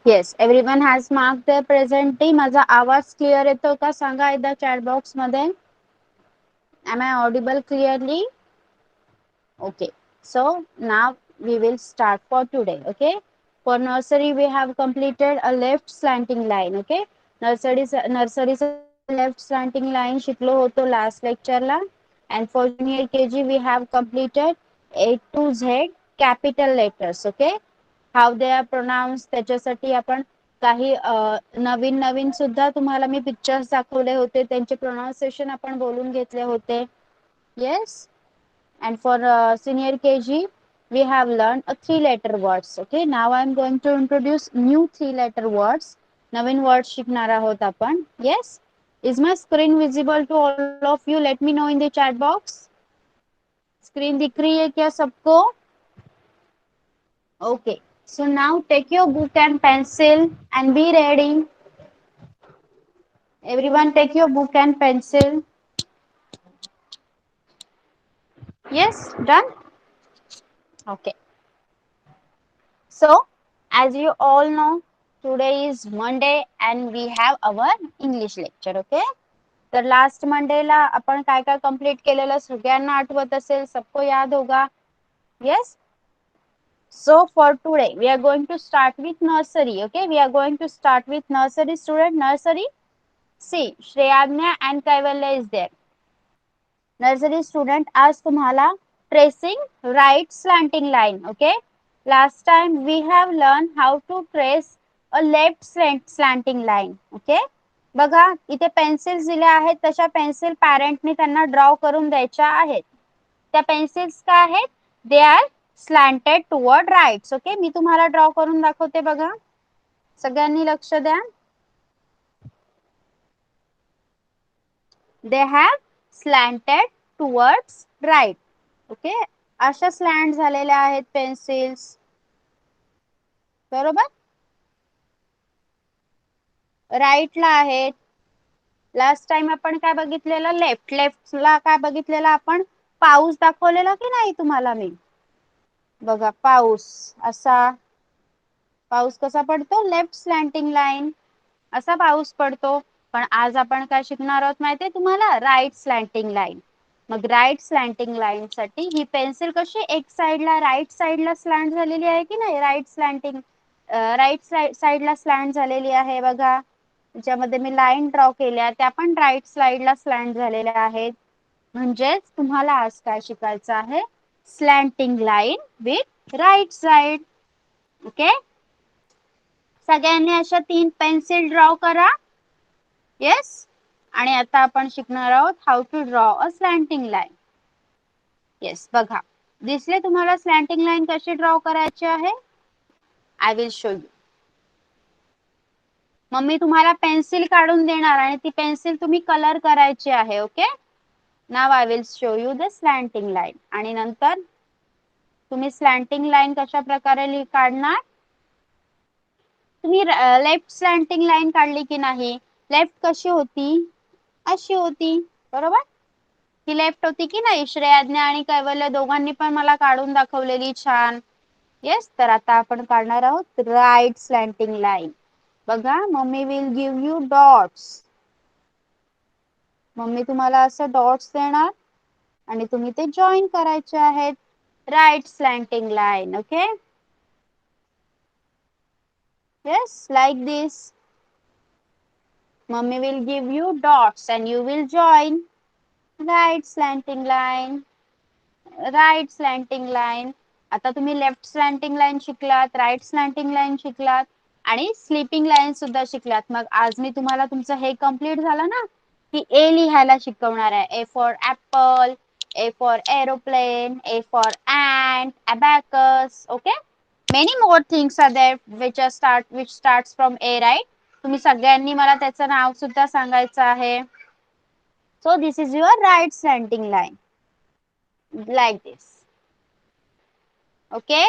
Yes, everyone has mark the presenty. माझा आवाज clear येतो का सांगा एकदा चॅट बॉक्स मध्ये. Am I audible clearly? Okay, so now we will start for today. Okay, for nursery we have completed a left slanting line. Okay, nursery left slanting line शिकलो होतो last lecture La. And for junior KG we have completed A to Z capital letters. Okay, how they are pronounced त्याच्यासाठी आपण काही नवीन नवीन सुद्धा तुम्हाला मी pictures दाखवले होते, त्यांचे प्रोनाउन्सिएशन आपण बोलून घेतले होते. Yes. And for senior KG we have learned a three letter words. Okay, now I am going to introduce new three letter words. Naveen words शिकणार आहोत आपण. Yes, is my screen visible to all of you? Let me know in the chat box. Screen दिख रही है क्या सबको? Okay, so now take your book and pencil and be ready. Everyone take your book and pencil. Yes, done. Okay, so as you all know, today is Monday and we have our English lecture. Okay, तर last Mandela आपण काय काय complete केलेलं सगळ्यांना आठवत असेल, सबको याद होगा. Yes, so for today we are going to start with nursery. Okay, we are going to start with nursery student. Nursery, see Shreyadnya and Kaivalya is there. Nursery student, आज तुम्हाला tracing right slanting line. Okay, last time we have learned how to trace a left slanting line. Okay, बघा इथे pencils दिल्या आहेत, तशा pencil पॅरेंटने त्यांना draw करून द्यायच्या आहेत. त्या पेन्सिल्स काय आहेत? They are slanted toward rights. Okay, मी तुम्हाला ड्रॉ करून दाखवते बघा, सगळ्यांनी लक्ष द्या. They have slanted towards right. Okay, अशा स्लॅन्ट झालेल्या आहेत पेन्सिल्स, बरोबर, राईटला आहेत. लास्ट टाइम आपण काय बघितलेलं? लेफ्टला काय बघितलेलं आपण? पाऊस दाखवलेला की नाही तुम्हाला मी? बघा पाऊस, असा पाऊस कसा पडतो? लेफ्ट स्लॅन्टिंग लाईन, असा पाऊस पडतो. पण आज आपण काय शिकणार आहोत माहितीये तुम्हाला? Right slanting line. मग राईट स्लॅन्टिंग लाईन साठी ही पेन्सिल कशी एक साइडला राईट साइडला स्लॅन्ट झालेली आहे की नाही? राईट स्लॅन्टिंग, राईट साइडला स्लॅन्ट झालेली आहे बघा. ज्यामध्ये मी लाईन ड्रॉ केल्या त्या पण राईट साइडला स्लॅन्ट झालेल्या आहेत. म्हणजेच तुम्हाला आज काय शिकायचं आहे? Slanting line with right side. Okay, सगळ्यांनी अशा 3 पेन्सिल ड्रॉ करा. येस, आणि आता आपण शिकणार आहोत how to draw a slanting line. Yes, बघा दिसले तुम्हाला स्लॅन्टिंग लाईन कशी ड्रॉ करायची आहे? I will show you. Mummy तुम्हाला पेन्सिल काढून देणार आणि ती पेन्सिल तुम्ही कलर करायची आहे. Okay, now I will show you the slanting line. आणि नंतर तुम्ही स्लॅन्टिंग लाईन कशा प्रकारे काढणार? तुम्ही लेफ्ट स्लॅन्टिंग लाईन काढली की नाही? लेफ्ट कशी होती? अशी होती, बरोबर. ही लेफ्ट होती की नाही? श्रेयाज्ञा आणि कैवल्य दोघांनी पण मला काढून दाखवलेली छान. येस, तर आता आपण काढणार आहोत राईट स्लॅन्टिंग लाईन. बघा, mummy will give you dots. Mummy तुम्हाला असं डॉट्स देणार आणि तुम्ही ते जॉईन करायचे आहेत. Right slanting line. Okay, yes, like this. Mummy will give you dots and you will join. Right slanting line, right slanting line. आता तुम्ही लेफ्ट स्लॅन्टिंग लाईन शिकलात, राईट स्लॅन्टिंग लाईन शिकलात आणि स्लीपिंग लाईन सुद्धा शिकलात. मग आज मी तुम्हाला तुमचं हे कम्प्लीट झालं ना, की ए लिहायला शिकवणार आहे. A for apple, A for aeroplane, A for ant, abacus. Okay, many more things are there which starts from A, right? तुम्ही सगळ्यांनी मला त्याचं नाव सुद्धा सांगायचं आहे. So this is your right slanting line, like this. Okay,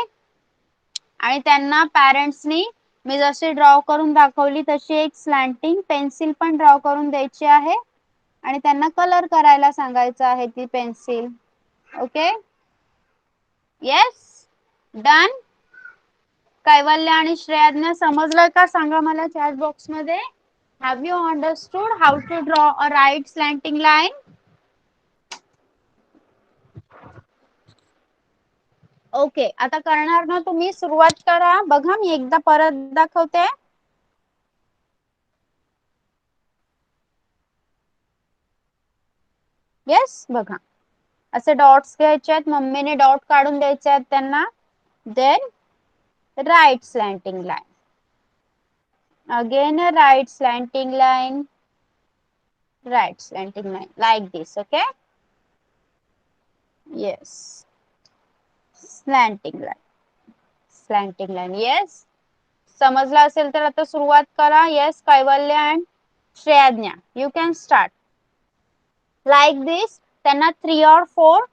आणि त्यांना पॅरेंट्सनी मी जशी ड्रॉ करून दाखवली तशी एक स्लॅन्टिंग पेन्सिल पण ड्रॉ करून द्यायची आहे आणि त्यांना कलर करायला सांगायचं आहे ती पेन्सिल. Okay, yes, done. कैवल्य आणि श्रेयाने समजलं का? सांगा मला चॅट बॉक्स मध्ये. Have you understood how to draw a right slanting line? Okay, आता करणार ना तुम्ही? सुरुवात करा. बघा मी एकदा परत दाखवते. येस, बघा असे डॉट्स घ्यायचे आहेत. मम्मीने डॉट काढून द्यायचे आहेत त्यांना. Then right slanting line. Again a right slanting line, right slanting line like this. Okay, yes, slanting line, slanting line. Yes, समजला असेल तर आता सुरुवात करा. Yes, Kaivalya and श्रेयाज्ञा, you can start like this. त्यांना 3 or 4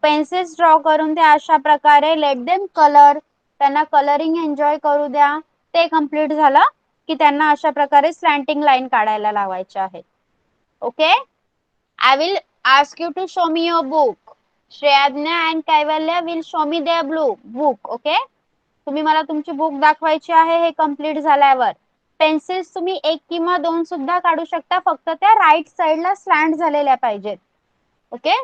पेन्सिल्स ड्रॉ करून द्या अशा प्रकारे. Let them colour. त्यांना कलरिंग एन्जॉय करू द्या. ते कंप्लीट झालं की त्यांना अशा प्रकारे स्लॅन्टिंग लाईन काढायला लावायचे आहेत. Okay, I will ask you to show me your book. Shreyadnya and Kaivalya will show me their book. Okay, तुम्ही मला तुमची बुक दाखवायची आहे हे कंप्लीट झाल्यावर. पेन्सिल्स तुम्ही 1 किंवा 2 सुद्धा काढू शकता, फक्त त्या राईट साइडला स्लॅन्ट झालेल्या पाहिजेत. ओके,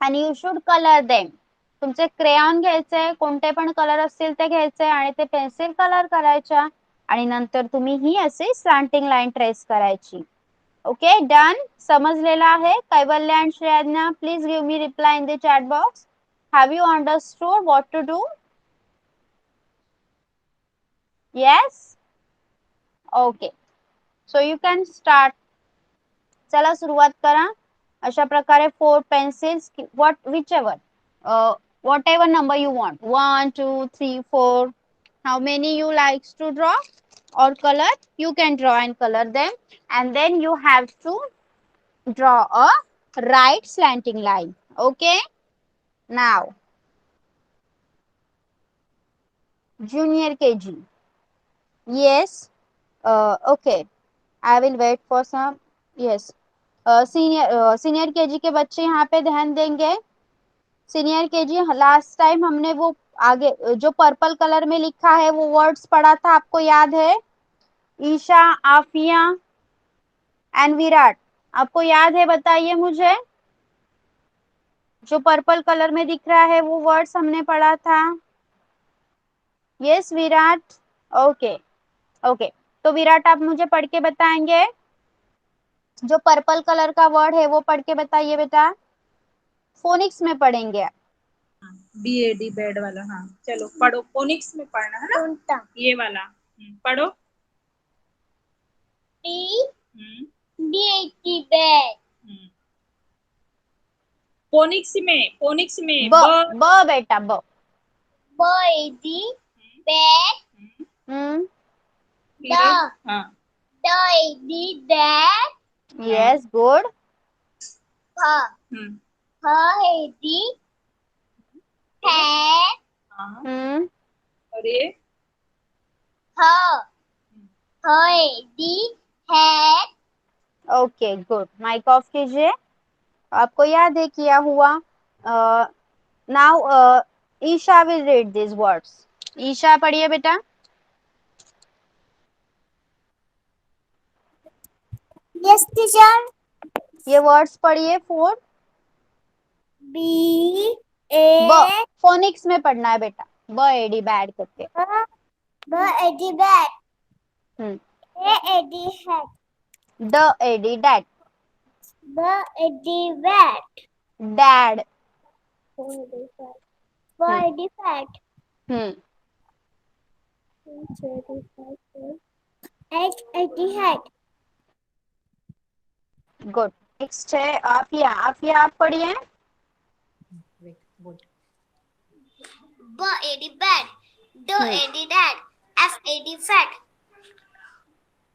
आणि यू शुड कलर देम. तुमचे क्रेयॉन घ्यायचे, कोणते पण कलर असतील ते घ्यायचे आणि ते पेन्सिल कलर करायच्या आणि नंतर तुम्ही ही अशी स्लॅन्टिंग लाईन ट्रेस करायची. Okay, done. समजलेला आहे? Kaivalya and श्रेयाज्ञा, please give me reply in the chat box. Have you understood what to do? Yes? Okay. So you can start. चला सुरुवात करा. अशा प्रकारे 4 pencils, whichever, whatever number you want. 1, 2, 3, 4. How many you likes to draw or color? You can draw and color them, and then you have to draw a right slanting line. Okay, now junior KG. Yes, okay, I will wait for some. Yes, senior KG के बच्चे यहाँ पे ध्यान देंगे. Senior KG, last time हमने वो आगे जो पर्पल कलर में लिखा है वो वर्ड्स पढ़ा था, आपको याद है? ईशा, आफिया एंड विराट, आपको याद है? बताइए मुझे. जो पर्पल कलर में दिख रहा है वो वर्ड्स हमने पढ़ा था. यस विराट. ओके ओके, तो विराट आप मुझे पढ़ के बताएंगे. जो पर्पल कलर का वर्ड है वो पढ़ के बताइए बेटा. फोनिक्स में पढ़ेंगे. BAD बेड वाला. हाँ चलो पढ़ो, फोनिक्स में पढ़ना है ना ये वाला. पढ़ो. BAD bed. फोनिक्स में ब बेटा, ब. BAD bed. The. Yes, good. Heidi है. और ये हेडी है. Okay, good. माइक ऑफ कीजिए. आपको याद है किया हुआ. Now Isha will read this words. Isha पढ़िए बेटा. Yes teacher. ये वर्ड्स पढ़िए 4. BA. फोनिक्स में पढ़ना है बेटा. ब एडी बैड करके. BAD bad. AAD है. ड AD dad. BAD bad. Dad. BAD bad. HAD hat. Good. Next है आफिया. आफिया आप पढ़िए. BAD bad. DAD dad. FAD fat.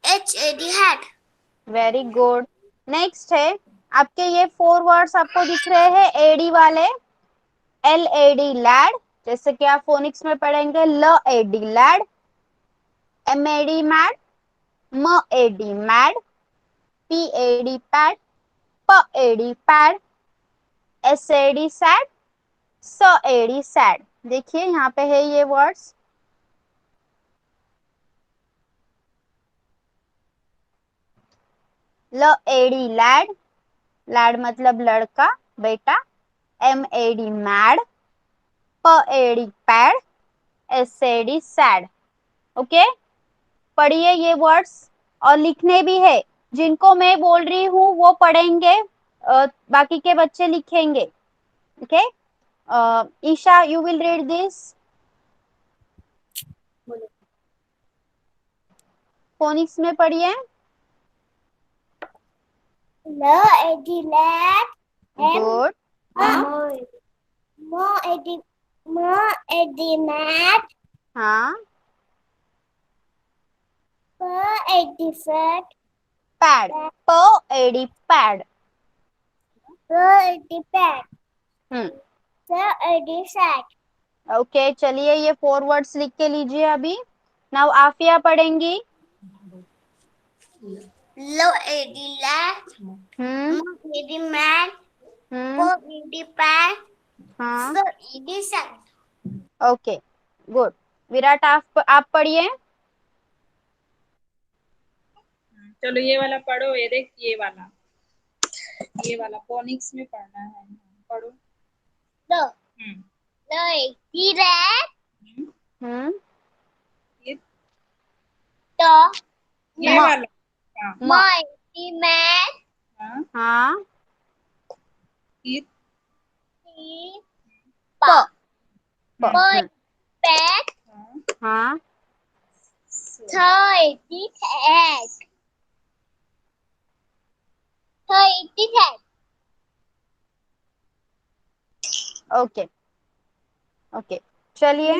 HAD hat. Very good. Next है आपके ये 4 वर्ड्स आपको दिख रहे हैं एडी वाले. LAD लैड, जैसे कि आप फोनिक्स में पढ़ेंगे. LAD lad. MAD mad. MAD mad. PAD pad. PAD pad. SAD sad. SAD sad. देखिए यहाँ पे है ये वर्ड्स. LAD lad, lad मतलब लड़का बेटा, MAD mad, PAD pad, SAD sad. Okay, पढ़िए ये वर्ड्स और लिखने भी है। जिनको मैं बोल रही हूँ वो पढ़ेंगे, बाकी के बच्चे लिखेंगे। Okay, Isha you will read this. Phonics में पढ़िए। गुड। हाँ, पैड, PAD पैड। ओके, चलिए ये 4 वर्ड्स लिख के लीजिए अभी। नाउ आफिया पढ़ेंगी। LAD lad, MAD man, PAD pad, हाँ, SAD sad. Okay, good. Virat आप पढ़िए। चलो ये वाला पढ़ो, ये देख ये वाला फोनिक्स में पढ़ना है। पढ़ो। हम्म LAD lad, हम्म, ये the ये वाला। हाँ MAD man, हाँ, हाँ, ये P हम्म, pad, हाँ, SAD tag. ओके ओके, चलिए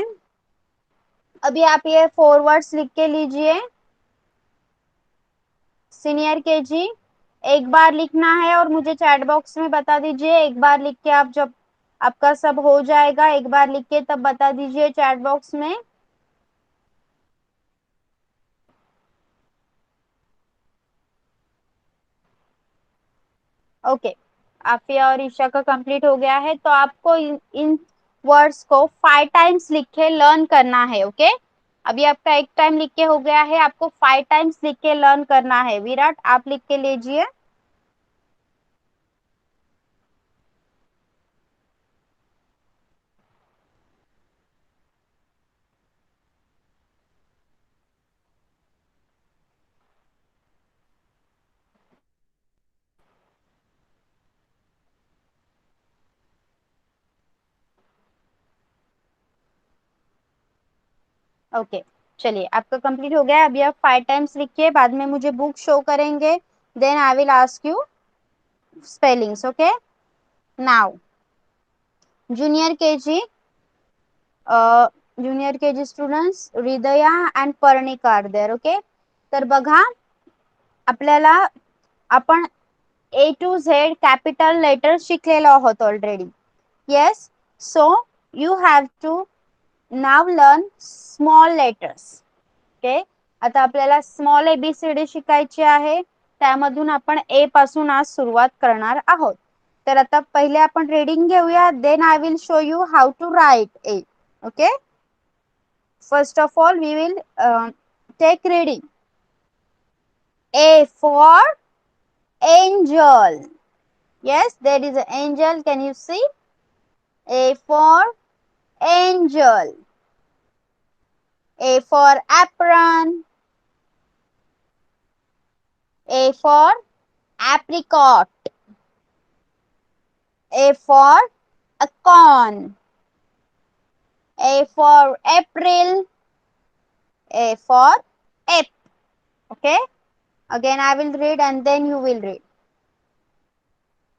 अभी आप ये 4 वर्ड्स लिख के लीजिए। सीनियर केजी एक बार लिखना है और मुझे चैट बॉक्स में बता दीजिए। एक बार लिख के आप, जब आपका सब हो जाएगा एक बार लिख के तब बता दीजिए चैट बॉक्स में। ओके, आफिया और ईशा का कंप्लीट हो गया है, तो आपको इन वर्ड्स को 5 टाइम्स लिख के लर्न करना है। ओके, अभी आपका एक टाइम लिख के हो गया है, आपको 5 टाइम्स लिख के लर्न करना है। विराट आप लिख के लीजिए। ओके, चलिए आपका कंप्लीट हो गया है। अभी आप 5 टाइम्स लिखिए, बाद में मुझे बुक शो करेंगे, then I will ask you spellings. Okay, now junior kg, junior kg students Hridaya and Parnika are there. Okay, तर बघा आपल्याला आपण A to Z capital letter शिकलेलो आहोत already. Yes, so you have to now learn small letters. Okay, आता आपल्याला small ABCD शिकायची आहे, त्यामधून आपण ए पासून आज सुरुवात करणार आहोत. तर आता पहिले आपण रीडिंग घेऊया, then I will show you how to write A. Okay, first of all we will take reading. A for angel. Yes, there is an angel. Can you see? A for angel. A for apron. A for apricot. A for a corn. A for April. A for ape. Okay, again I will read and then you will read.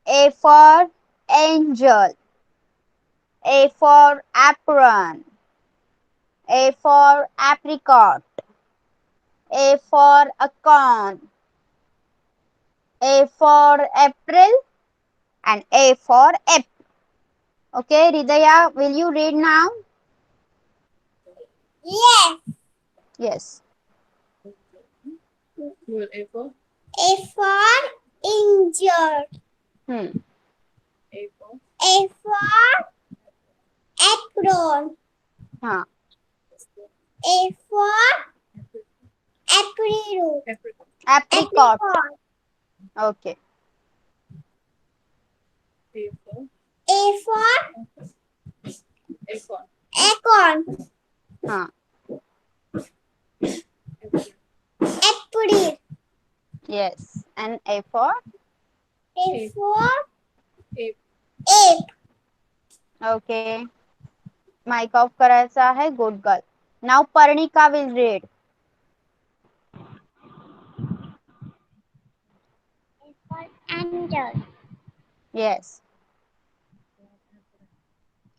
A for angel. A for apron. A for apricot. A for a corn. A for April and A for ape. Okay, Hridaya, will you read now? Yes. Yes. A for injured. A for apron. हाँ, A for apricot. apricot. Okay. A for A for acorn. acorn. हाँ. Apple. Yes. And A for? A for Ape. ape. Okay. Mic off करायचा आहे. Good girl. Now Parnika will read. A for angel. Yes.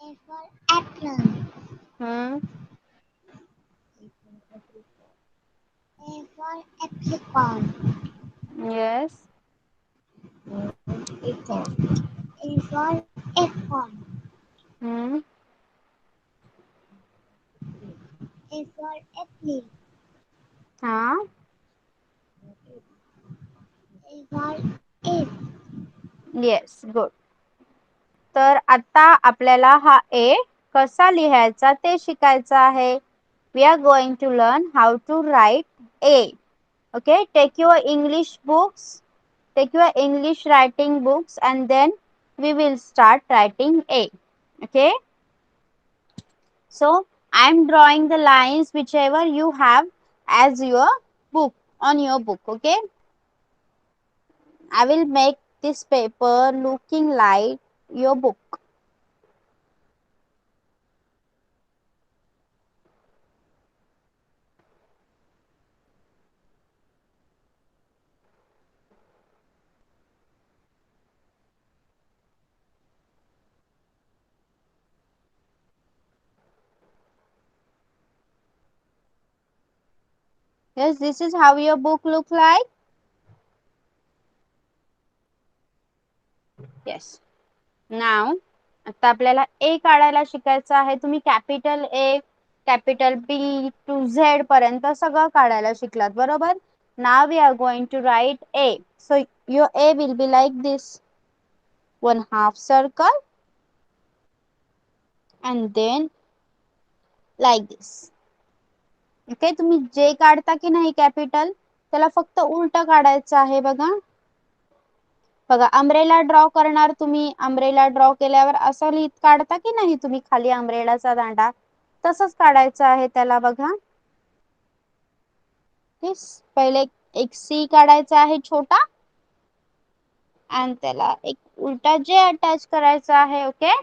A for apple. Hmm. A for apricot. Yes. Acorn. A for acorn. Hmm. A for apple. हाँ. A for ape. Yes. Good. तर आता आपल्याला हा A कसा लिहायचा ते शिकायचं आहे. We are going to learn how to write A. Okay. Take your English books. Take your English writing books and then we will start writing A. Okay. So I am drawing the lines whichever you have as your book on your book. Okay. I will make this paper looking like your book. Yes, this is how your book look like. Yes. Now, आता आपल्याला A काढायला शिकायचं आहे. तुम्ही capital A, capital B to Z पर्यंत सगळं काढायला शिकलात बरोबर. Now we are going to write A. So your A will be like this. One half circle and then like this. Okay, तुम्ही J काढता की नाही कॅपिटल त्याला फक्त उलट काढायचं आहे बघा. बघा अम्ब्रेला ड्रॉ करणार तुम्ही. अम्ब्रेला ड्रॉ केल्यावर असं लिहित काढता की नाही तुम्ही खाली अम्ब्रेलाचा दांडा तसंच काढायचं आहे त्याला बघा. पहिले एक C काढायचा आहे छोटा आणि त्याला एक उलटा J अटॅच करायचा आहे. ओके.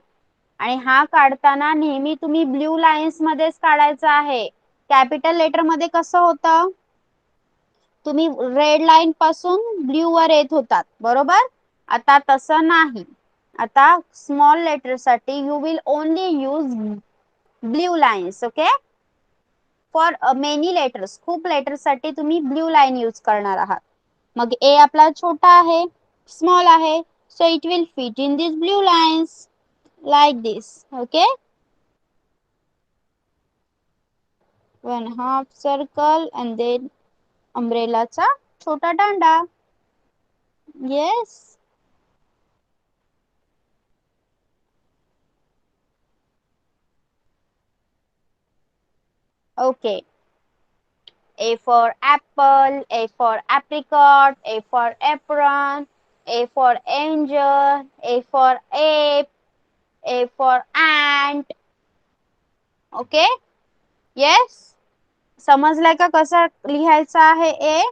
आणि हा काढताना नेहमी तुम्ही ब्ल्यू लाईन्स मध्येच काढायचा आहे. कॅपिटल लेटर मध्ये कसं होतं तुम्ही रेड लाईन पासून ब्ल्यू वर येत होतात बरोबर. आता तसं नाही. आता स्मॉल लेटर साठी you will only use blue lines. Okay. For many letters खूप लेटर्स साठी तुम्ही ब्ल्यू लाईन यूज करणार आहात. मग A आपला छोटा आहे स्मॉल आहे so it will fit in these blue lines like this. Okay. One half circle and then umbrella चा छोटा दांडा. Yes. Okay. A for apple, A for apricot, A for apron, A for angel, A for ape, A for ant. Okay. Yes. समजलाय का कसं लिहायचं आहे A.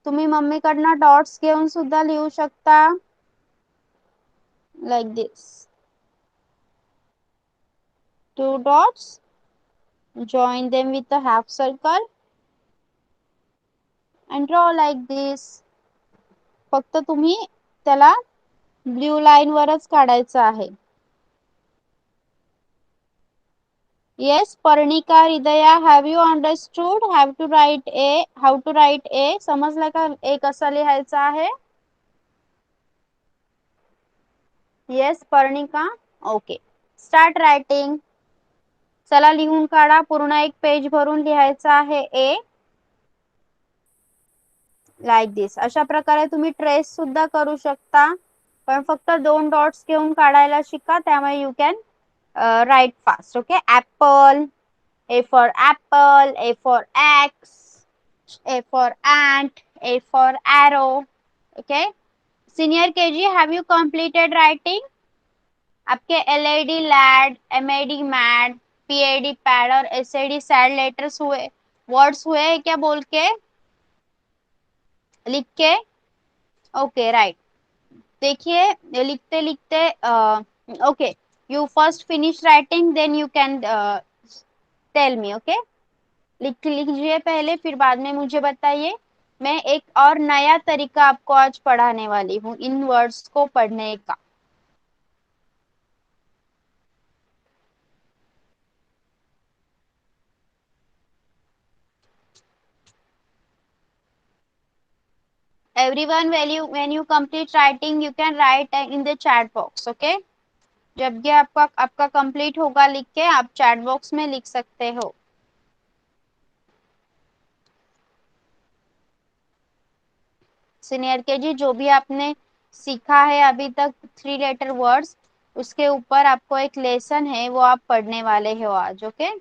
तुम्ही मम्मीकडनं dots घेऊन सुद्धा लिहू शकता. Like this. 2 dots. Join them with a half circle and draw like this. फक्त तुम्ही त्याला ब्ल्यू लाईन वरच काढायचं आहे. Yes, Parnika, Hridaya, have you understood? Have to write A. How to write A? समजलं का A कसं लिहायचं आहे? Yes, Parnika. Okay. Start writing. चला लिहून काढा. पूर्ण एक पेज भरून लिहायचं आहे A. Like this. अशा प्रकारे तुम्ही ट्रेस सुद्धा करू शकता. पण फक्त 2 डॉट्स घेऊन काढायला शिका त्यामुळे you can write fast. Okay. Apple. A for apple, A for X, A for ant, A for arrow. Okay senior KG, have you completed writing? आपके L A D lad, M A D mad, P A D pad और S A D sad letters हुए, words हुए है क्या बोल के, लिख के? Okay right. देखिए लिखते लिखते okay you first finish writing then you can tell me. Okay लिख लीजिए पहले, फिर बाद में मुझे बताइए। मैं एक और नया तरीका आपको आज पढ़ाने वाली हूँ इन वर्ड्स को पढ़ने का। Everyone, when you complete writing, you can write in the chat box. Okay? जब ये आपका कंप्लीट होगा लिख के, आप चैट बॉक्स में लिख सकते हो। सीनियर के जी, जो भी आपने सीखा है अभी तक 3 लेटर वर्ड्स, उसके ऊपर आपको एक लेसन है वो आप पढ़ने वाले हो आज। Okay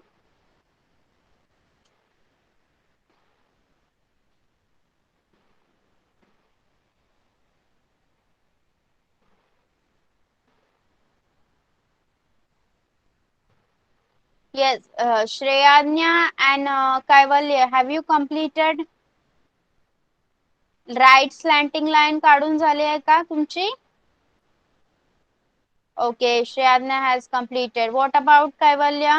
yes Shreyanya and Kaivalya, have you completed? Right slanting line काढून झाली आहे का तुमची? Okay, Shreyadnya has completed. What about Kaivalya?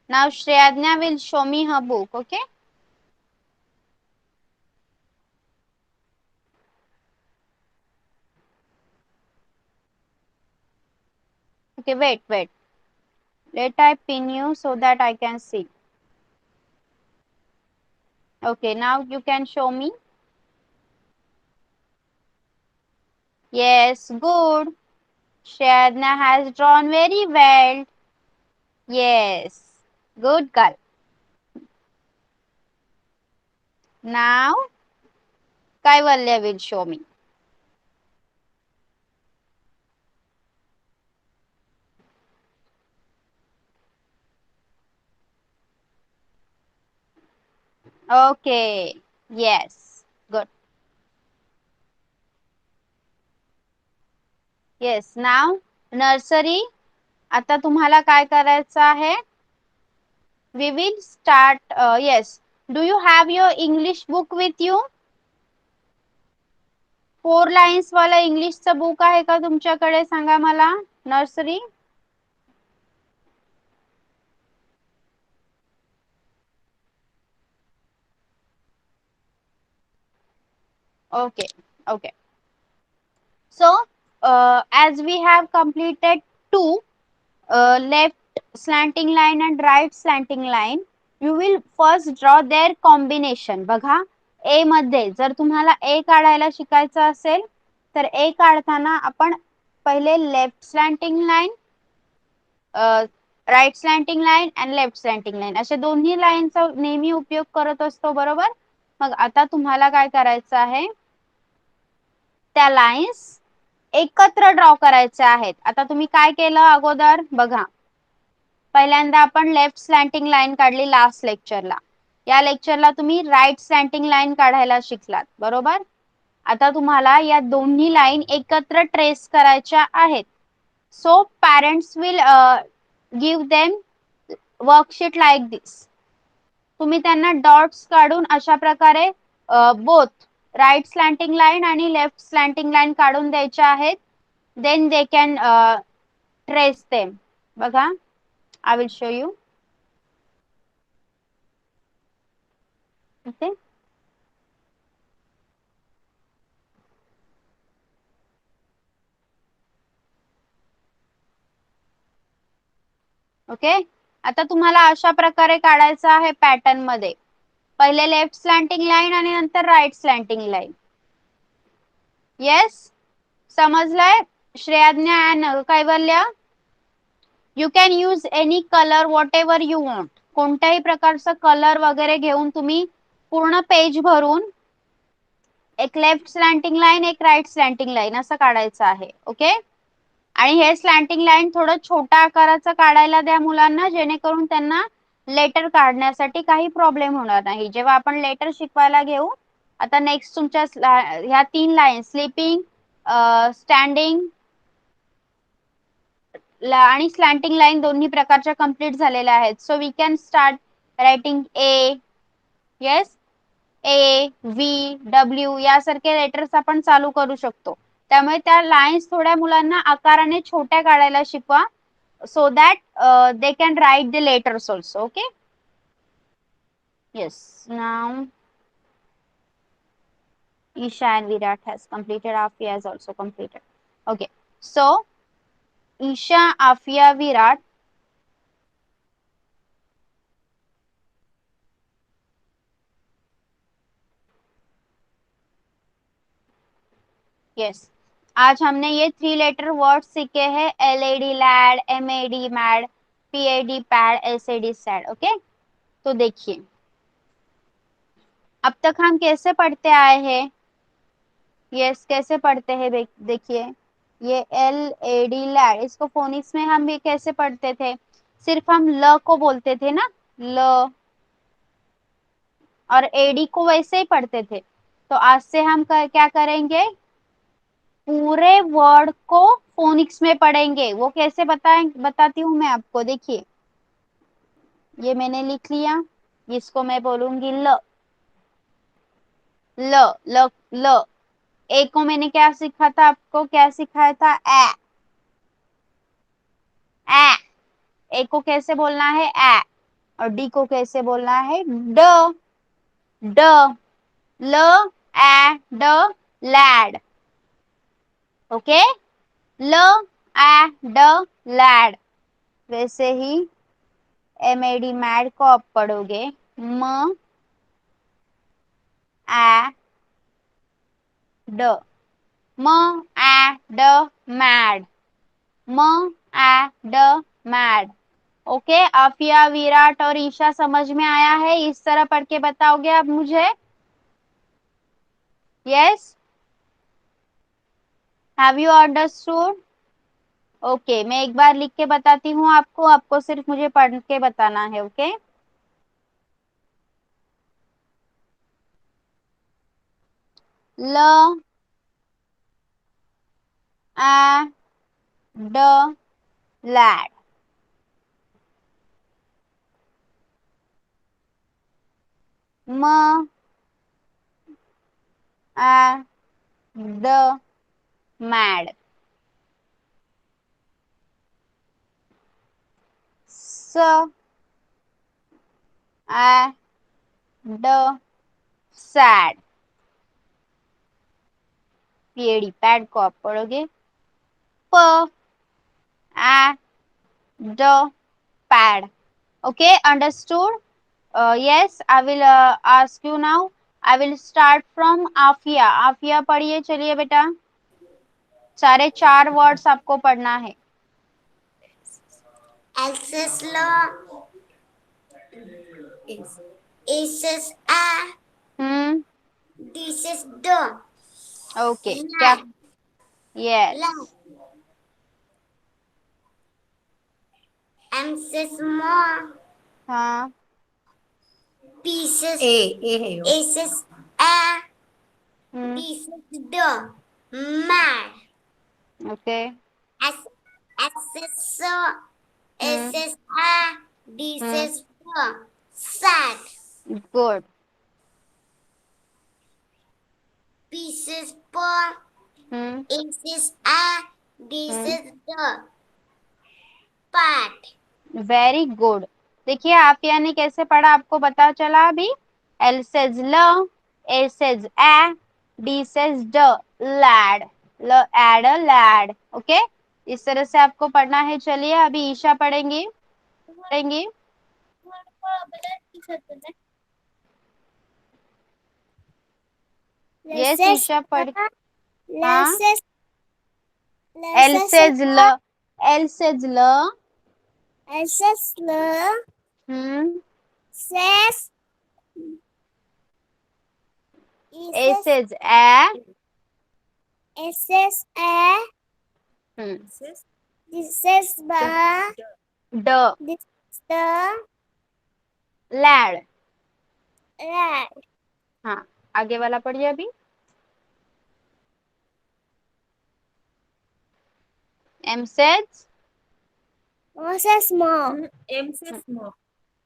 Now Shreyadnya will show me her book, okay? Okay, wait. Let I pin you so that I can see. Okay, now you can show me. Yes, good. Shreyadnya has drawn very well. Yes, good girl. Now Kaivalya will show me. Okay, yes, good. Yes, now nursery. आता तुम्हाला काय करायचं आहे? We will start. Yes. Do you have your English book with you? 4 lines वाला इंग्लिशचा book आहे का तुमच्याकडे? सांगा मला. Nursery. Okay. So, as we have completed 2 left slanting line and right slanting line, you will first draw their combination. बघा, A मध्ये जर तुम्हाला A काढायला शिकायचं असेल तर A काढताना आपण पहिले left slanting line, right slanting line आणि लेफ्ट स्लॅन्टिंग लाईन अशा दोन्ही लाईनचा नेहमी उपयोग करत असतो, बरोबर? मग आता तुम्हाला काय करायचं आहे, त्या लाईन्स एकत्र ड्रॉ करायच्या आहेत. आता तुम्ही काय केलं अगोदर बघा, पहिल्यांदा आपण लेफ्ट स्लॅन्टिंग लाईन काढली लास्ट लेक्चरला. या लेक्चरला तुम्ही राईट स्लॅन्टिंग लाईन काढायला शिकलात, बरोबर? आता तुम्हाला या दोन्ही लाईन एकत्र ट्रेस करायच्या आहेत. So parents will give them worksheet like this. तुम्ही त्यांना डॉट्स काढून अशा प्रकारे बोथ राईट स्लॅन्टिंग लाईन आणि लेफ्ट स्लॅन्टिंग लाईन काढून द्यायच्या आहेत. Then they can trace them. बघा, I will show you. Okay. Okay, आता तुम्हाला अशा प्रकारे काढायचं आहे पॅटर्न मध्ये. पहिले लेफ्ट स्लॅन्टिंग लाईन आणि नंतर right slanting line. Yes, समजलंय? श्रेयाज्ञा and Kaivalya, you can use any colour what ever you want. कोणत्याही प्रकारचा कलर वगैरे घेऊन तुम्ही पूर्ण पेज भरून एक लेफ्ट स्लॅन्टिंग लाईन, एक राईट स्लॅन्टिंग लाईन असं काढायचं आहे. ओके, आणि हे स्लॅन्टिंग लाईन थोडं छोट्या आकाराचं काढायला द्या मुलांना, जेणेकरून त्यांना लेटर काढण्यासाठी काही प्रॉब्लेम होणार नाही. जेव्हा आपण लेटर शिकवायला घेऊ आता नेक्स्ट तुमच्या ह्या 3 लाईन स्लीपिंग, स्टँडिंग आणि स्लॅन्टिंग लाईन दोन्ही प्रकारच्या कंप्लीट झालेल्या आहेत. So we can start writing A. Yes, A, V, W यासारखे लेटर्स आपण चालू करू शकतो. त्यामुळे त्या लाईन्स थोड्या मुलांना आकाराने छोट्या काढायला शिकवा, so that they can write the letters also. Okay, yes. Now Isha and Virat has completed, Afia has also completed. Okay, so Isha, Afia, Virat, yes. आज हमने ये 3 लेटर वर्ड सीखे हैं, LAD lad, MAD mad, PAD pad, SAD sad. Okay, तो देखिए अब तक हम कैसे पढ़ते आए हैं. यस, कैसे पढ़ते हैं देखिए, ये LAD लैड, इसको फोनिक्स में हम भी कैसे पढ़ते थे, सिर्फ हम ल को बोलते थे ना, ल, और AD को वैसे ही पढ़ते थे. तो आज से हम क्या करेंगे, पूरे वर्ड को फोनिक्स में पढ़ेंगे. वो कैसे बताती हूँ मैं आपको. देखिए ये मैंने लिख लिया, इसको मैं बोलूंगी ल, ल, ल, ल. ए को मैंने क्या सिखा था आपको, क्या सिखाया था, ए. ए को कैसे बोलना है, ए. और डी को कैसे बोलना है, ड. ड, ल, ए, ड, लैड. ओके, ल, ए, ड, लैड. वैसे ही MAD मैड को आप पढ़ोगे, म, ए, ड, म, ए, ड, मैड, म, ए, ड, मैड. ओके, आफिया, विराट और ईशा समझ में आया है. इस तरह पढ़ के बताओगे आप मुझे. Yes, have you understood. Okay, मैं एक बार लिख के बताती हूँ आपको, आपको सिर्फ मुझे पढ़ के बताना है. ओके, ल, ए, ड, लैड. म, ए, ड, मैड. स, ए, ड, सैड. PAD पैड को आप पढ़ोगे, प, ए, ड, pad. Okay, understood. Yes, I will ask you now. I will start from Afiya. Afiya पढ़िए, चलिए बेटा. सारे 4 वर्ड्स आपको पढ़ना है. Access law. This is a. This is the. Okay, क्या, yes. M says more. हाँ, Pieces. A says a. Hmm, D says the. Mad. okay, S says so. A hmm, says a. D says the. Sad. good, P says for. Hmm, A says a. D says the. Pat. very good. देखिए आफिया ने कैसे पढ़ा, आपको पता चला अभी. L says ल, A says a, D says ड, lad, ल, add, lad. ओके, इस तरह से आपको पढ़ना है. चलिए अभी ईशा पढ़ेंगी. यस, ईशा पढ़. हाँ, L says ल, L says ल, Says A says a, says a. This says ba. ड, This is the lad. rat. हाँ, आगे वाला पढ़िए अभी। M says O says more. M से small.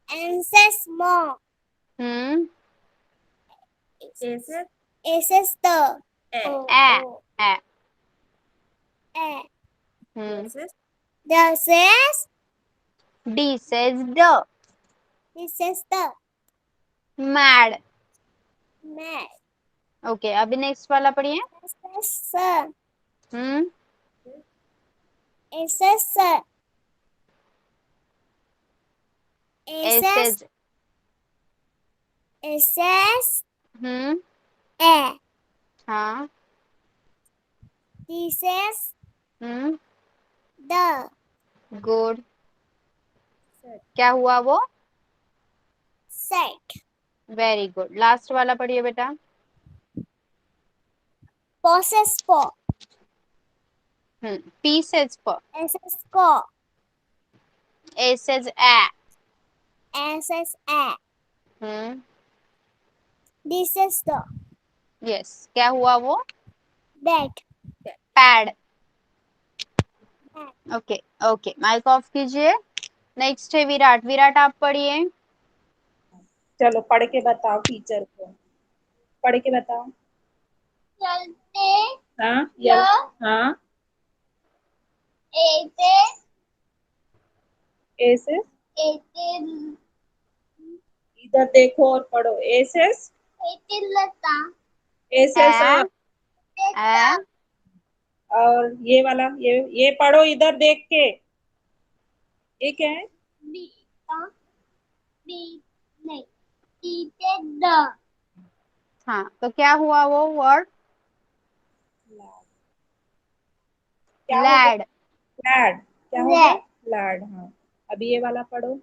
N says more. Hmm A से A says the. A. O, A O, A A. D से The says. D says the He says the. mad। Mad. Okay अभी next वाला पढ़िए। A says sir. Hmm A says sir. A A says. says A says hmm A. हाँ D says hmm the. Good. set. क्या हुआ वो? Set. Very good. Last वाला पढ़िए बेटा। Paw says paw. P says P, A says paw. A says A। A says A. Hmm D says the. Yes क्या हुआ वो? That. Pad. Okay okay mic off कीजिए। नेक्स्ट है विराट। विराट आप पढ़िए। चलो पढ़ के बताओ टीचर को, पढ़ के बताओ। चलते हाँ या हाँ ऐसे ऐसे ऐसे इधर देखो और पढ़ो। ऐसे ऐसे लता ऐसे A A और ये वाला ये पढ़ो इधर देख के। ये क्या है? बीता बी नहीं टीचे द हाँ तो क्या हुआ वो वर्ड? क्या हो गया? लैड। लैड। क्या हो गया? लैड। हाँ अभी ये वाला पढ़ो।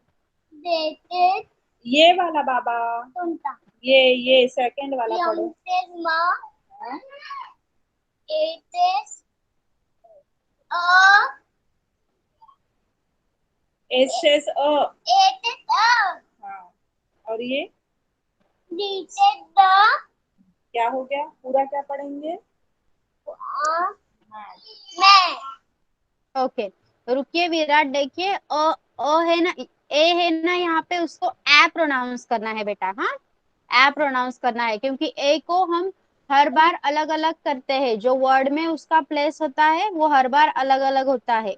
देते ये वाला बाबा, सुनता ये सेकंड वाला पढ़ो। यंगस्टर माँ हाँ? ऐसे अ ऐसे अ। ऐसे अ हाँ और ये नीचे द क्या हो गया? पूरा क्या पढ़ेंगे? हाँ हाँ मैं ओके रुकिए विराट। देखिए अ है ना, ए है ना, यहाँ पे उसको ए प्रोनाउंस करना है बेटा। हाँ ए प्रोनाउंस करना है क्योंकि ए को हम हर बार अलग अलग करते हैं। जो वर्ड में उसका प्लेस होता है वो हर बार अलग अलग होता है।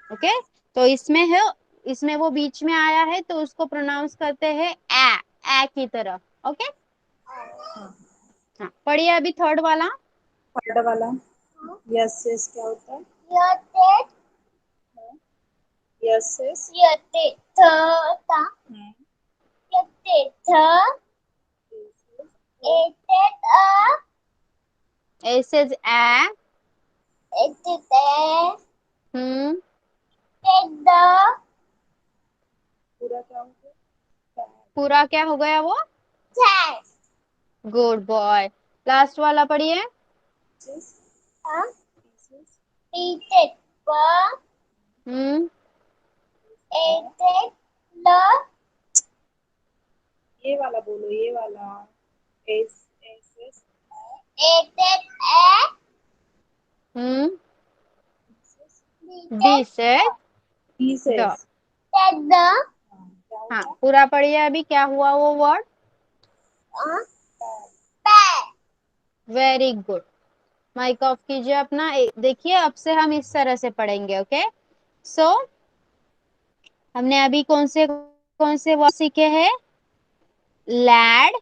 ओके तो इसमें है, इसमें वो बीच में आया है तो उसको प्रोनाउंस करते हैं ए की तरह। ओके हाँ पढ़िए अभी थर्ड वाला। थर्ड वाला यस यस क्या होता है? यते यस यस यते ता यते थ ऐसे अ ए सेज ए। ऐसे ते हम्म द पूरा क्या हो गया? पूरा क्या हो गया वो? Yes. Good boy. लास्ट वाला पढ़िए। Huh? Eated. But hmm eated the ये वाला बोलो, ये वाला S S S eated a hmm D eated से द। पीसेस। the क्या हाँ होगा? पूरा पढ़िए अभी क्या हुआ वो word? bag. Very good. Mic off कीजिए अपना। देखिए अब से हम इस तरह से पढ़ेंगे। ओके सो हमने अभी कौन से वर्ड सीखे हैं? Lad,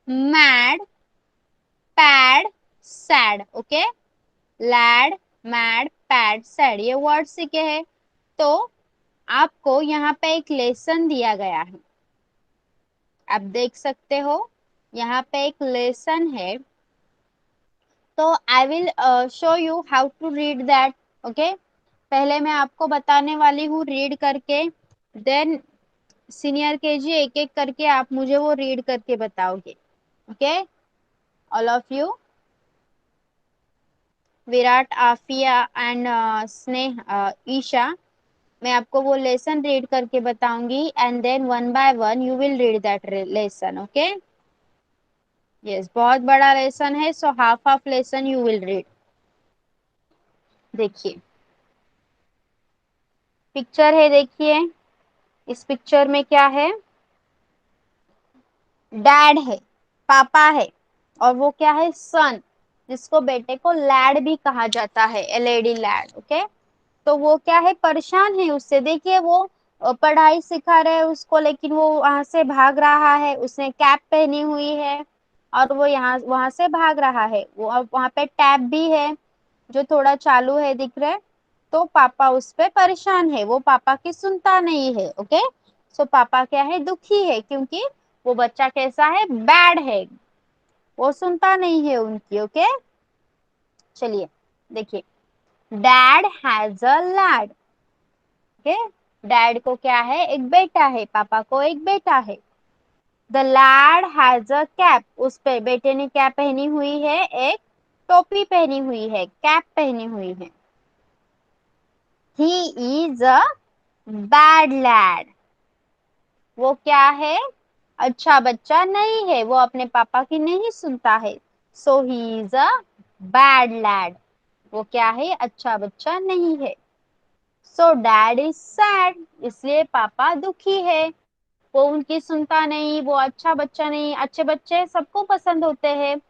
mad, pad, sad. Okay lad, mad, pad, sad ये वर्ड सीखे हैं। तो आपको यहाँ पे एक लेसन दिया गया है, आप देख सकते हो यहाँ पे एक लेसन है। तो I will show you how to read that. Okay पहले मैं आपको बताने वाली हूँ रीड करके, देन सीनियर केजी एक एक करके आप मुझे वो रीड करके बताओगे। Okay all of you, Virat, Afiya and Sneh, Isha, मैं आपको वो लेसन रीड करके बताऊंगी and then one by one you will read that lesson. Okay yes, बहुत बड़ा लेसन है, so half lesson you will read. देखिए पिक्चर है, देखिए इस पिक्चर में क्या है, डैड है, पापा है, और वो क्या है, सन, जिसको बेटे को लैड भी कहा जाता है, एलएडी लैड। ओके, तो वो क्या है, परेशान है उससे। देखिए वो पढ़ाई सिखा रहे हैं उसको, लेकिन वो वहां से भाग रहा है, उसने कैप पहनी हुई है और वो यहाँ वहां से भाग रहा है। वो अब वहां पे टैब भी है जो थोड़ा चालू है, दिख रहा है। तो पापा उस पे परेशान है, वो पापा की सुनता नहीं है। ओके, सो पापा क्या है, दुखी है, क्योंकि वो बच्चा कैसा है, बैड है, वो सुनता नहीं है उनकी। ओके, चलिए देखिए, dad has a lad. Okay, dad को क्या है, एक बेटा है, पापा को एक बेटा है। The lad has a cap, उस पे बेटे ने क्या पहनी हुई है, एक टोपी पहनी हुई है, कैप पहनी हुई है। He is a bad lad, वो क्या है, अच्छा बच्चा नहीं है, वो अपने पापा की नहीं सुनता है। So he is a bad lad, वो क्या है, अच्छा बच्चा नहीं है। सो डैड इज सैड, इसलिए पापा दुखी है, वो उनकी सुनता नहीं, वो अच्छा बच्चा नहीं। अच्छे बच्चे सबको पसंद होते हैं,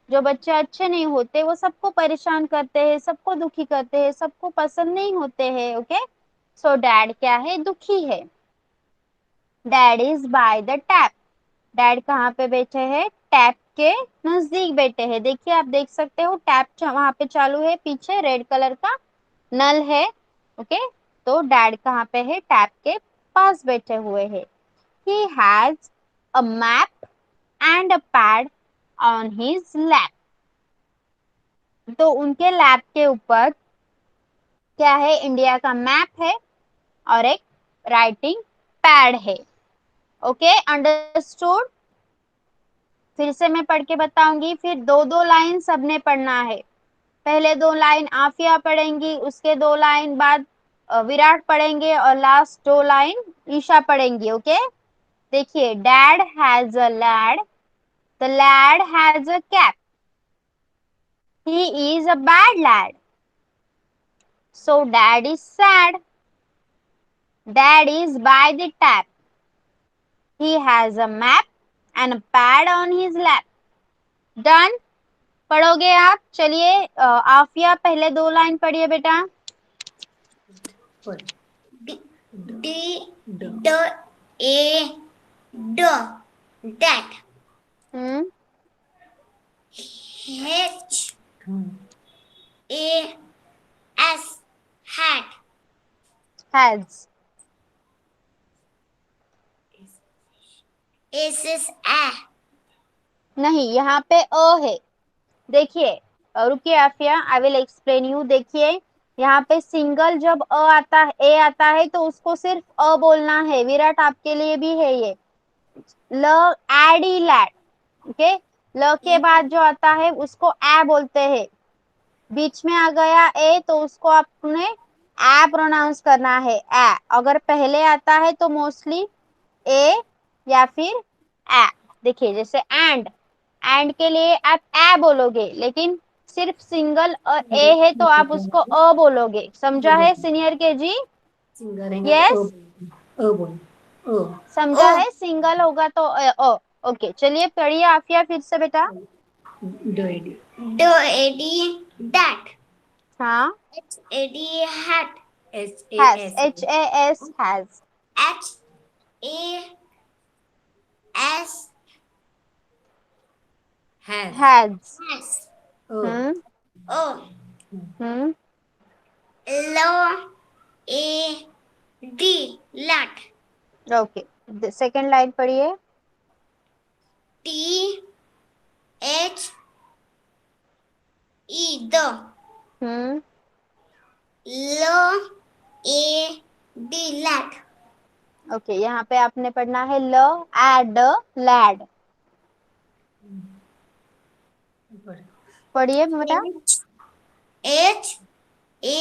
जो बच्चे अच्छे नहीं होते वो सबको परेशान करते हैं, सबको दुखी करते हैं, सबको पसंद नहीं होते हैं। ओके, सो डैड क्या है, दुखी है। Dad is by the tap, dad कहाँ पे बैठे हैं, टैप के नजदीक बैठे हैं। देखिए आप देख सकते हो, टैप वहां पे चालू है, पीछे रेड कलर का नल है। ओके, तो डैड कहाँ पे है, टैप के पास बैठे हुए हैं। He has a map and a pad on his lap. तो उनके लैप के ऊपर क्या है, इंडिया का मैप है और एक राइटिंग पैड है। Okay, understood. फिर से मैं पढ़ के बताऊंगी, फिर दो दो लाइन सबने पढ़ना है। पहले दो लाइन आफिया पढ़ेंगी, उसके दो लाइन बाद विराट पढ़ेंगे, और लास्ट दो लाइन ईशा पढ़ेंगी। ओके, देखिए, dad has a lad, the lad has a cap, he is a bad lad, so dad is sad. Dad is by the tap, he has a map and a pad on his lap. Done. पढ़ोगे आप? चलिए आफिया पहले दो line पढ़िए बेटा। D D A D that H A S hat has, S is a नहीं यहाँ पे अ है। देखिए रुकिए Afiya, I will explain you. देखिए यहाँ पे सिंगल जब अ आता है, ए आता है, तो उसको सिर्फ अ बोलना है। विराट आपके लिए भी है ये, ल एडी लैड। ओके, ल के बाद जो आता है उसको ए बोलते हैं। बीच में आ गया ए तो उसको आपने ए प्रोनाउंस करना है, ए। अगर पहले आता है तो मोस्टली ए या फिर ए। देखिए जैसे एंड के लिए आप ए बोलोगे, लेकिन सिर्फ सिंगल ए है तो आप उसको अ बोलोगे। समझा है सीनियर के जी? सिंगर है यस, बोल समझा O है, सिंगल होगा तो ओके, चलिए पढ़िए आफिया फिर से बेटा। डोएडी D A D that हाँ, H A D hat has, HAS H A S, has, H A S has has. S hmm O hmm L A D lat okay, second line पढ़िए। T H E the hmm L A D lat okay, यहाँ पे आपने पढ़ना है ल add lead. पढ़िए बेटा। H A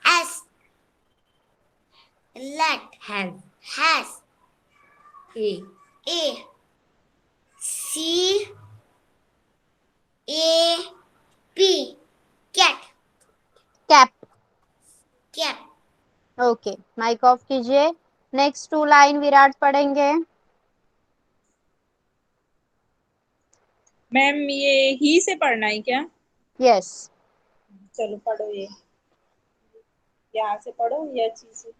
S lat has has A A C A P cat cap. cat okay, mic off कीजिए। नेक्स्ट 2 लाइन विराट पढ़ेंगे। मैम ये ही से पढ़ना है क्या? यस। चलो पढ़ो ये, यहाँ से पढ़ो ये अच्छी से।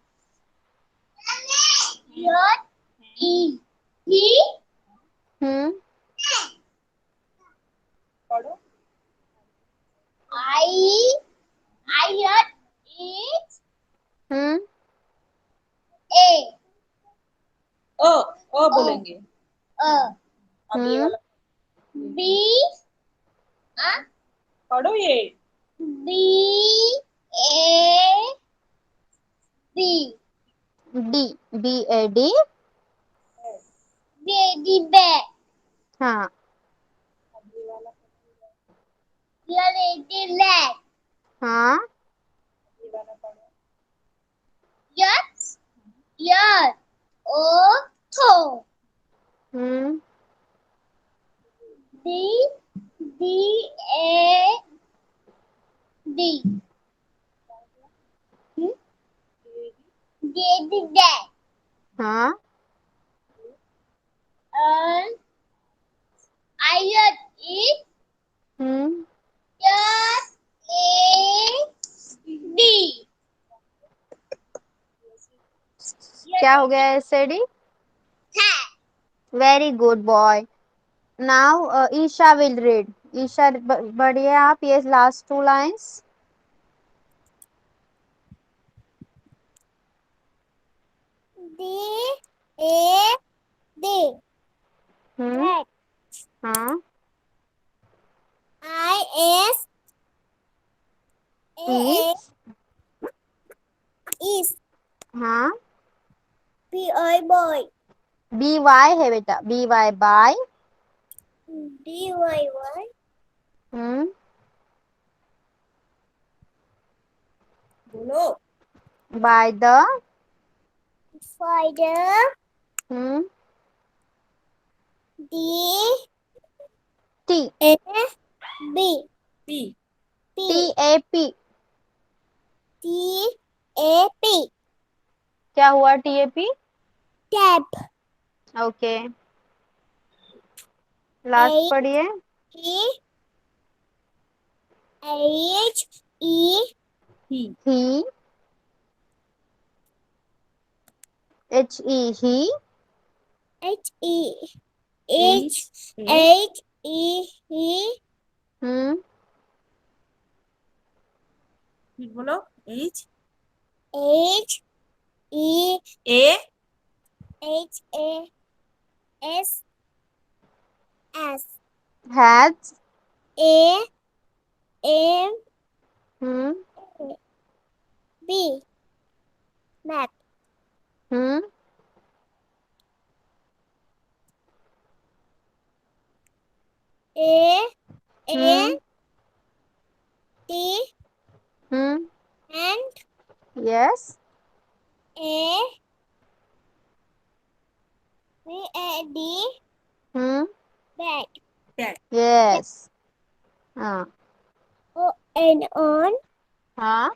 H E he हम्म पढ़ो। I heard it hmm A अ बोलेंगे। अब ये हम्म वाला B पढ़ो ये। B A B D. B A D. baby bear हाँ अब ये वाला lady leg हाँ ये वाला पढ़ो। yes yes auto hmm D D A D baby bear हाँ I heard it hmm yes A D क्या हो गया ऐसे D? cat very good boy. Now Isha will read. Isha बढ़िए आप, ये last 2 lines. D A D hmm cat हाँ I S A is is हाँ B I boy B Y है बेटा, B Y by. D Y Y hmm बोलो by the. spider hmm D T. A B P. T P A P. T A P क्या हुआ T A P? tap okay, last A पढ़िए। E H E he. H E he. H E H H E E hmm बोलो। H H E A H A S S has. A M hmm B map hmm A hmm N T hmm and yes. A V A D hmm bat yes. हाँ O N on हाँ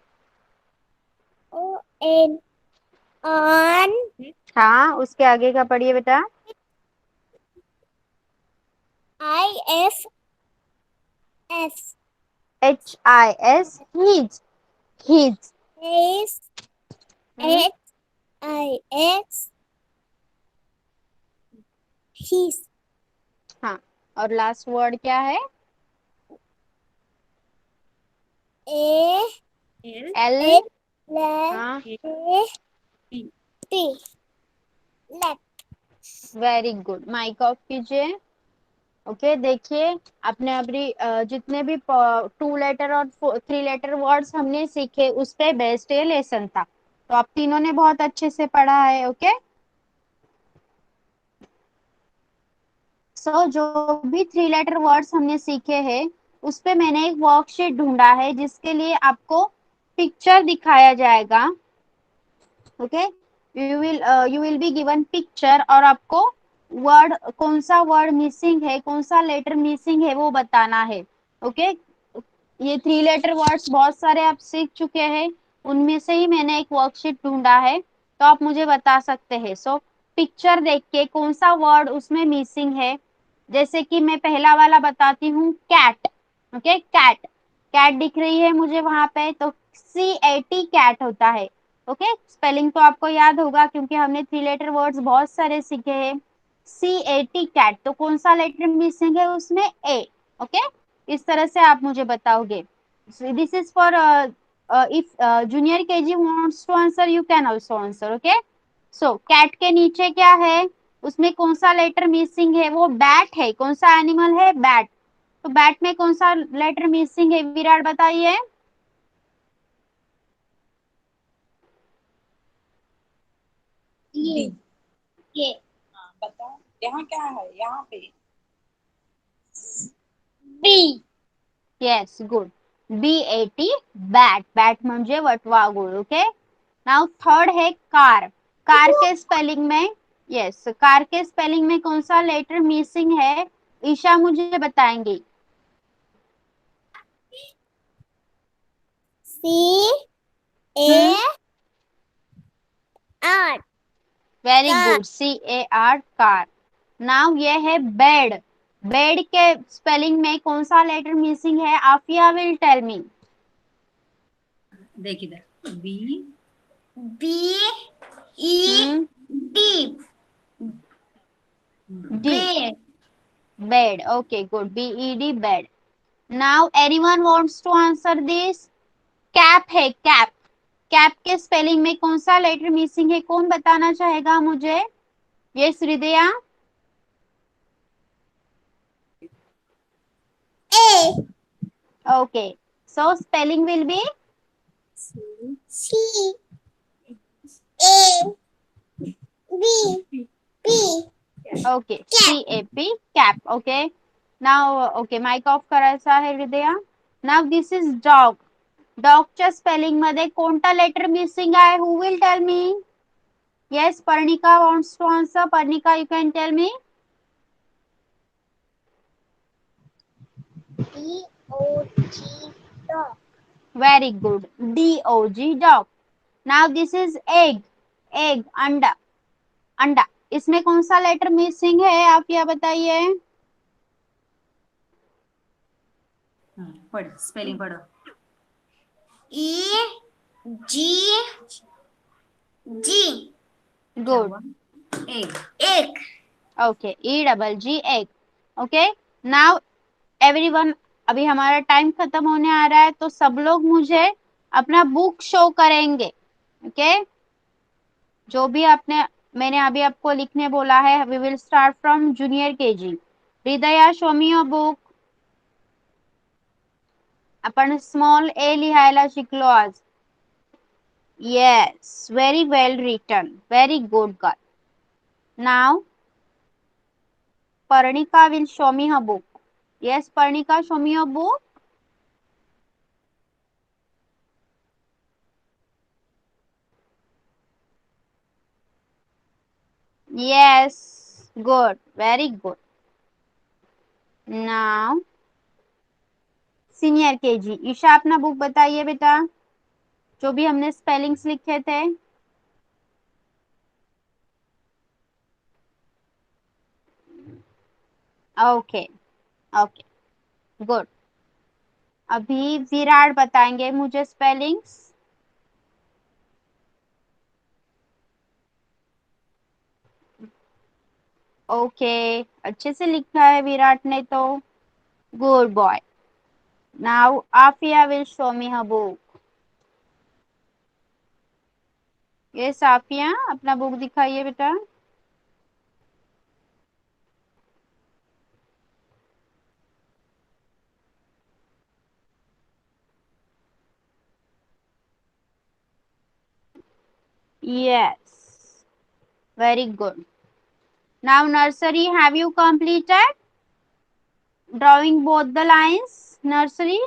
O N on हाँ, उसके आगे का पढ़िए बेटा। I F F H I S his. His. S H I S his हाँ, और लास्ट वर्ड क्या है? A L. L हाँ A T left very good, mic off कीजिए। ओके देखिए, आपने अभी जितने भी 2 लेटर और 3 लेटर वर्ड्स हमने सीखे उस पे बेस्ड ये लेसन था, तो आप तीनों ने बहुत अच्छे से पढ़ा है। ओके सो जो भी 3 लेटर वर्ड्स हमने सीखे हैं उस पे मैंने एक वर्कशीट ढूंढा है जिसके लिए आपको पिक्चर दिखाया जाएगा। Okay, you will be given picture और आपको वर्ड, कौन सा वर्ड मिसिंग है, कौन सा लेटर मिसिंग है वो बताना है। ओके, ये 3 लेटर वर्ड्स बहुत सारे आप सीख चुके हैं, उनमें से ही मैंने एक वर्कशीट ढूंढा है, तो आप मुझे बता सकते हैं। सो पिक्चर देख के कौन सा वर्ड उसमें मिसिंग है। जैसे कि मैं पहला वाला बताती हूँ, कैट। ओके, कैट, कैट दिख रही है मुझे वहां पे, तो CAT कैट होता है। ओके, स्पेलिंग तो आपको याद होगा क्योंकि हमने 3 लेटर वर्ड्स बहुत सारे सीखे हैं। CAT कैट, तो कौन सा लेटर मिसिंग है उसमें? ए। ओके, इस तरह से आप मुझे बताओगे। This is for if junior KG wants to answer, you can also answer. Okay, so cat के नीचे क्या है, उसमें कौन सा लेटर मिसिंग है? वो बैट है। कौन सा एनिमल है? बैट। तो बैट में कौन सा लेटर मिसिंग है, विराट बताइए। ये ये हाँ बताओ, यहाँ क्या है यहाँ पे? B yes, good, BAT, bat. Bat म्हणजे वटवाघूळ। ओके, नाउ थर्ड है कार। कार के स्पेलिंग में, यस, कार के स्पेलिंग में कौन सा लेटर मिसिंग है? ईशा मुझे बताएंगी। C A R very car good, CAR, car. Now ये है बेड। बेड के स्पेलिंग में कौन सा लेटर मिसिंग है? Afiya will tell me. देख इधर, B B E D D, bed bed. Okay, good, BED, bed. Now anyone wants to answer this? Cap है, कैप। कैप के स्पेलिंग में कौन सा लेटर मिसिंग है? कौन बताना चाहेगा मुझे? Yes, Hridaya. A okay, so spelling will be C A B B okay, CAP, cap. Okay, now okay, mic off करायचा आहे Hridaya. Now this is dog. डॉगच्या स्पेलिंग मध्ये कोणता लेटर मिसिंग आहे? Who will tell me? Yes, Parnika wants to answer. Parnika, you can tell me. D O G dog very good, DOG, dog. Now this is egg. Egg, अंडा। अंडा, इसमें कौन सा letter missing है? आप यह बताइए। पढ़, स्पेलिंग पढ़ो। ई जी जी क्या गुड, हुआ? एग। एक okay, EGG, egg. Okay, now everyone, अभी हमारा टाइम खत्म होने आ रहा है, तो सब लोग मुझे अपना बुक शो करेंगे। ओके, जो भी आपने, मैंने अभी आपको लिखने बोला है, we will start from junior KG। Hridaya, show me your book. आपण स्मॉल ए लिहायला शिकलो आज। Yes, very well written, very good girl. Now Parnika will show me her book. Yes, Parnika, show me your book. Yes, good, very good. Now, senior KG, Isha अपना book बताइए बेटा, जो भी हमने स्पेलिंग्स लिखे थे। Okay, okay, good. अभी विराट बताएंगे मुझे स्पेलिंग्स। ओके, अच्छे से लिखा है विराट ने तो, good boy. Now Afiya will show me her book. ये साफिया, अपना बुक दिखाइए बेटा। Yes, very good. Now nursery, have you completed drawing both the lines? Nursery?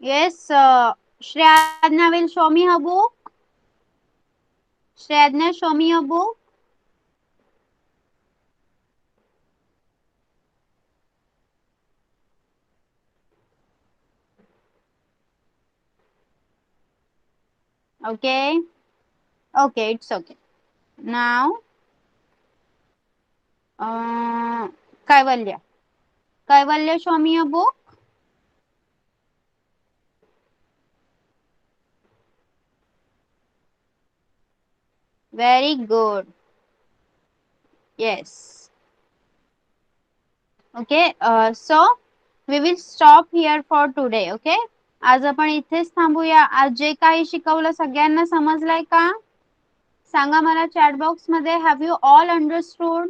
Yes, Shreyadna will show me her book. Shreyadna, show me your book. Okay. Okay, it's okay. Now, Kaivalya. Kaivalya, show me a book. Very good. Yes. Okay. So we will stop here for today. Okay. आज आपण इथेच थांबूया. आज जे काही शिकवलं सगळ्यांना समजलंय का? सांगा मला चॅट बॉक्स मध्ये. Have you all understood?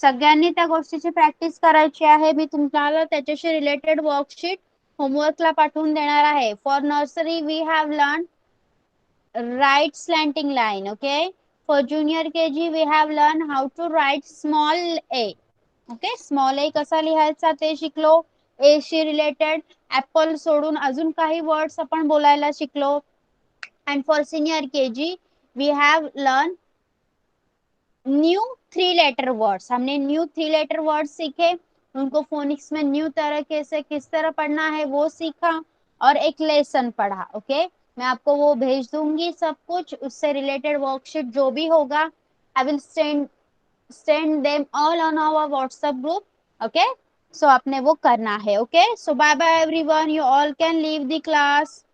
सगळ्यांनी त्या गोष्टीची प्रॅक्टिस करायची आहे. मी तुम्हाला त्याच्याशी रिलेटेड वर्कशीट होमवर्कला पाठवून देणार आहे. For nursery we have learn write slanting line. Okay, for junior kg we have learned how to write small a. Okay, small a कसा लिहायचा ते शिकलो. a शी रिलेटेड ऍपल सोडून अजून काही वर्ड्स आपण बोलायला शिकलो. and for senior kg we have learned new 3 letter words. हमने न्यू 3 लेटर वर्ड्स सीखे, उनको फोनिक्स में न्यू तरह से किस तरह पढ़ना है वो सीखा और एक लेसन पढ़ा. ओके, मैं आपको वो भेज दूंगी सब कुछ, उससे रिलेटेड वर्कशीट जो भी होगा I will send them all on our WhatsApp group. Okay, so आपने वो करना है. Okay, so bye bye everyone, you all can leave the class.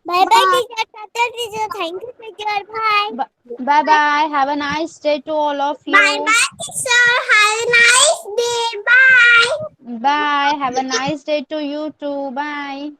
Bye bye, teacher. Tata, teacher. Thank you, teacher. Bye. Bye bye, have a nice day to all of you. Bye bye, teacher. Have a nice day. Bye. Bye. Have a nice day to you too. Bye.